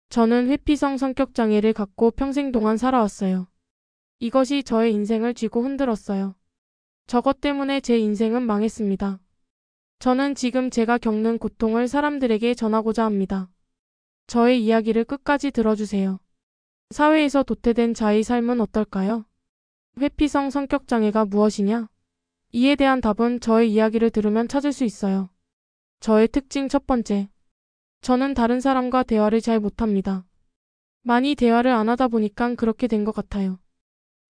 저는 회피성 성격 장애를 갖고 평생 동안 살아왔어요. 이것이 저의 인생을 쥐고 흔들었어요. 저것 때문에 제 인생은 망했습니다. 저는 지금 제가 겪는 고통을 사람들에게 전하고자 합니다. 저의 이야기를 끝까지 들어주세요. 사회에서 도태된 자의 삶은 어떨까요? 회피성 성격 장애가 무엇이냐? 이에 대한 답은 저의 이야기를 들으면 찾을 수 있어요. 저의 특징 첫 번째. 저는 다른 사람과 대화를 잘 못합니다. 많이 대화를 안 하다 보니까 그렇게 된 것 같아요.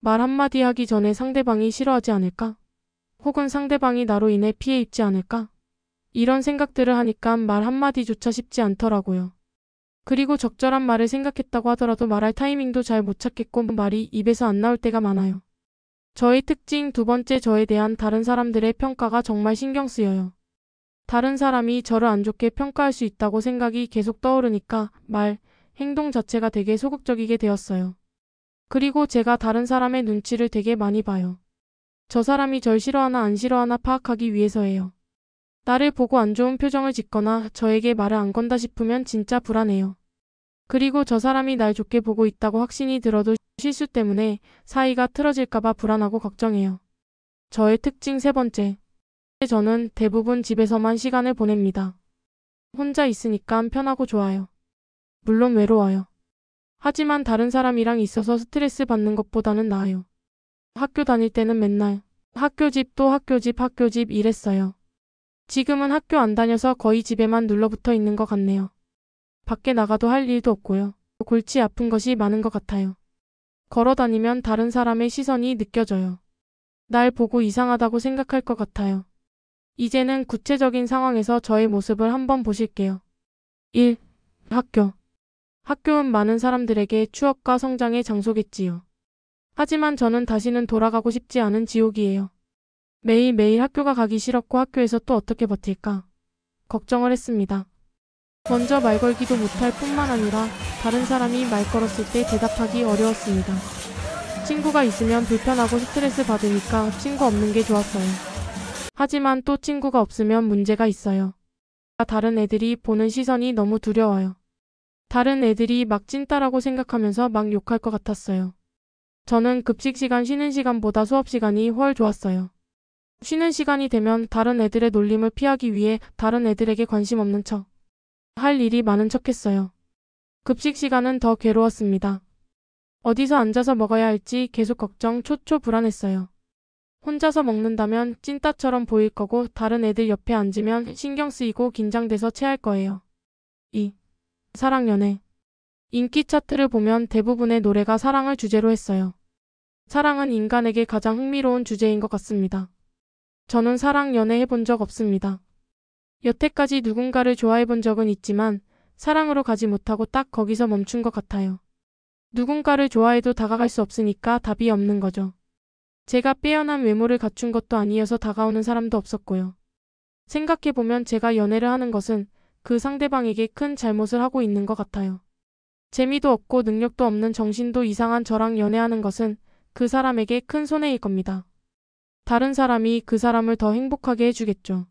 말 한마디 하기 전에 상대방이 싫어하지 않을까? 혹은 상대방이 나로 인해 피해 입지 않을까? 이런 생각들을 하니까 말 한마디조차 쉽지 않더라고요. 그리고 적절한 말을 생각했다고 하더라도 말할 타이밍도 잘 못 찾겠고 말이 입에서 안 나올 때가 많아요. 저의 특징 두 번째, 저에 대한 다른 사람들의 평가가 정말 신경 쓰여요. 다른 사람이 저를 안 좋게 평가할 수 있다고 생각이 계속 떠오르니까 말, 행동 자체가 되게 소극적이게 되었어요. 그리고 제가 다른 사람의 눈치를 되게 많이 봐요. 저 사람이 절 싫어하나 안 싫어하나 파악하기 위해서예요. 나를 보고 안 좋은 표정을 짓거나 저에게 말을 안 건다 싶으면 진짜 불안해요. 그리고 저 사람이 날 좋게 보고 있다고 확신이 들어도 실수 때문에 사이가 틀어질까봐 불안하고 걱정해요. 저의 특징 세 번째. 저는 대부분 집에서만 시간을 보냅니다. 혼자 있으니까 편하고 좋아요. 물론 외로워요. 하지만 다른 사람이랑 있어서 스트레스 받는 것보다는 나아요. 학교 다닐 때는 맨날 학교 집 또 학교 집 학교 집 이랬어요. 지금은 학교 안 다녀서 거의 집에만 눌러붙어 있는 것 같네요. 밖에 나가도 할 일도 없고요. 골치 아픈 것이 많은 것 같아요. 걸어 다니면 다른 사람의 시선이 느껴져요. 날 보고 이상하다고 생각할 것 같아요. 이제는 구체적인 상황에서 저의 모습을 한번 보실게요. 1. 학교. 학교는 많은 사람들에게 추억과 성장의 장소겠지요. 하지만 저는 다시는 돌아가고 싶지 않은 지옥이에요. 매일매일 학교가 가기 싫었고 학교에서 또 어떻게 버틸까? 걱정을 했습니다. 먼저 말 걸기도 못할 뿐만 아니라 다른 사람이 말 걸었을 때 대답하기 어려웠습니다. 친구가 있으면 불편하고 스트레스 받으니까 친구 없는 게 좋았어요. 하지만 또 친구가 없으면 문제가 있어요. 다른 애들이 보는 시선이 너무 두려워요. 다른 애들이 막 찐따라고 생각하면서 막 욕할 것 같았어요. 저는 급식 시간 쉬는 시간보다 수업 시간이 훨 좋았어요. 쉬는 시간이 되면 다른 애들의 놀림을 피하기 위해 다른 애들에게 관심 없는 척 할 일이 많은 척 했어요. 급식 시간은 더 괴로웠습니다. 어디서 앉아서 먹어야 할지 계속 걱정, 초초 불안했어요. 혼자서 먹는다면 찐따처럼 보일 거고 다른 애들 옆에 앉으면 신경 쓰이고 긴장돼서 체할 거예요. 2. 사랑 연애. 인기 차트를 보면 대부분의 노래가 사랑을 주제로 했어요. 사랑은 인간에게 가장 흥미로운 주제인 것 같습니다. 저는 사랑 연애 해본 적 없습니다. 여태까지 누군가를 좋아해 본 적은 있지만 사랑으로 가지 못하고 딱 거기서 멈춘 것 같아요. 누군가를 좋아해도 다가갈 수 없으니까 답이 없는 거죠. 제가 빼어난 외모를 갖춘 것도 아니어서 다가오는 사람도 없었고요. 생각해보면 제가 연애를 하는 것은 그 상대방에게 큰 잘못을 하고 있는 것 같아요. 재미도 없고 능력도 없는 정신도 이상한 저랑 연애하는 것은 그 사람에게 큰 손해일 겁니다. 다른 사람이 그 사람을 더 행복하게 해주겠죠.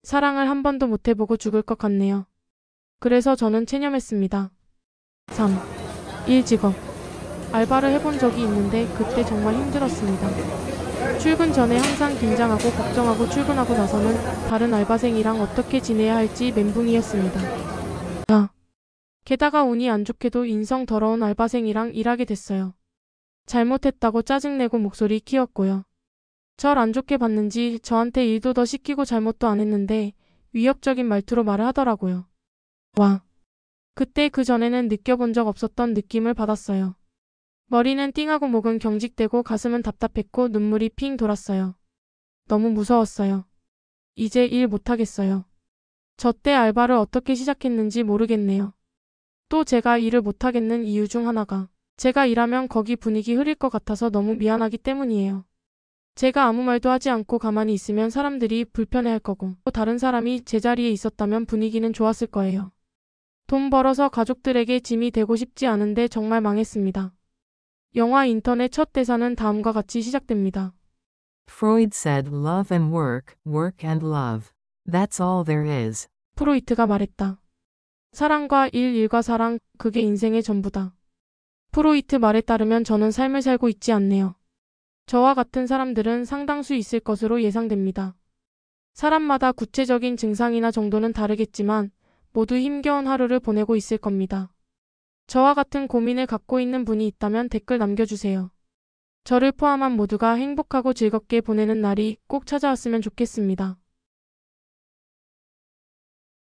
사랑을 한 번도 못 해보고 죽을 것 같네요. 그래서 저는 체념했습니다. 3. 1. 직업. 알바를 해본 적이 있는데 그때 정말 힘들었습니다. 출근 전에 항상 긴장하고 걱정하고 출근하고 나서는 다른 알바생이랑 어떻게 지내야 할지 멘붕이었습니다. 4. 게다가 운이 안 좋게도 인성 더러운 알바생이랑 일하게 됐어요. 잘못했다고 짜증내고 목소리 키웠고요. 절 안 좋게 봤는지 저한테 일도 더 시키고 잘못도 안 했는데 위협적인 말투로 말을 하더라고요. 와. 그때 그 전에는 느껴본 적 없었던 느낌을 받았어요. 머리는 띵하고 목은 경직되고 가슴은 답답했고 눈물이 핑 돌았어요. 너무 무서웠어요. 이제 일 못하겠어요. 저 때 알바를 어떻게 시작했는지 모르겠네요. 또 제가 일을 못하겠는 이유 중 하나가 제가 일하면 거기 분위기 흐릴 것 같아서 너무 미안하기 때문이에요. 제가 아무 말도 하지 않고 가만히 있으면 사람들이 불편해할 거고 또 다른 사람이 제 자리에 있었다면 분위기는 좋았을 거예요. 돈 벌어서 가족들에게 짐이 되고 싶지 않은데 정말 망했습니다. 영화 인턴의 첫 대사는 다음과 같이 시작됩니다. Freud said love and work, work and love. That's all there is. 프로이트가 말했다. 사랑과 일, 일과 사랑, 그게 인생의 전부다. 프로이트 말에 따르면 저는 삶을 살고 있지 않네요. 저와 같은 사람들은 상당수 있을 것으로 예상됩니다. 사람마다 구체적인 증상이나 정도는 다르겠지만 모두 힘겨운 하루를 보내고 있을 겁니다. 저와 같은 고민을 갖고 있는 분이 있다면 댓글 남겨주세요. 저를 포함한 모두가 행복하고 즐겁게 보내는 날이 꼭 찾아왔으면 좋겠습니다.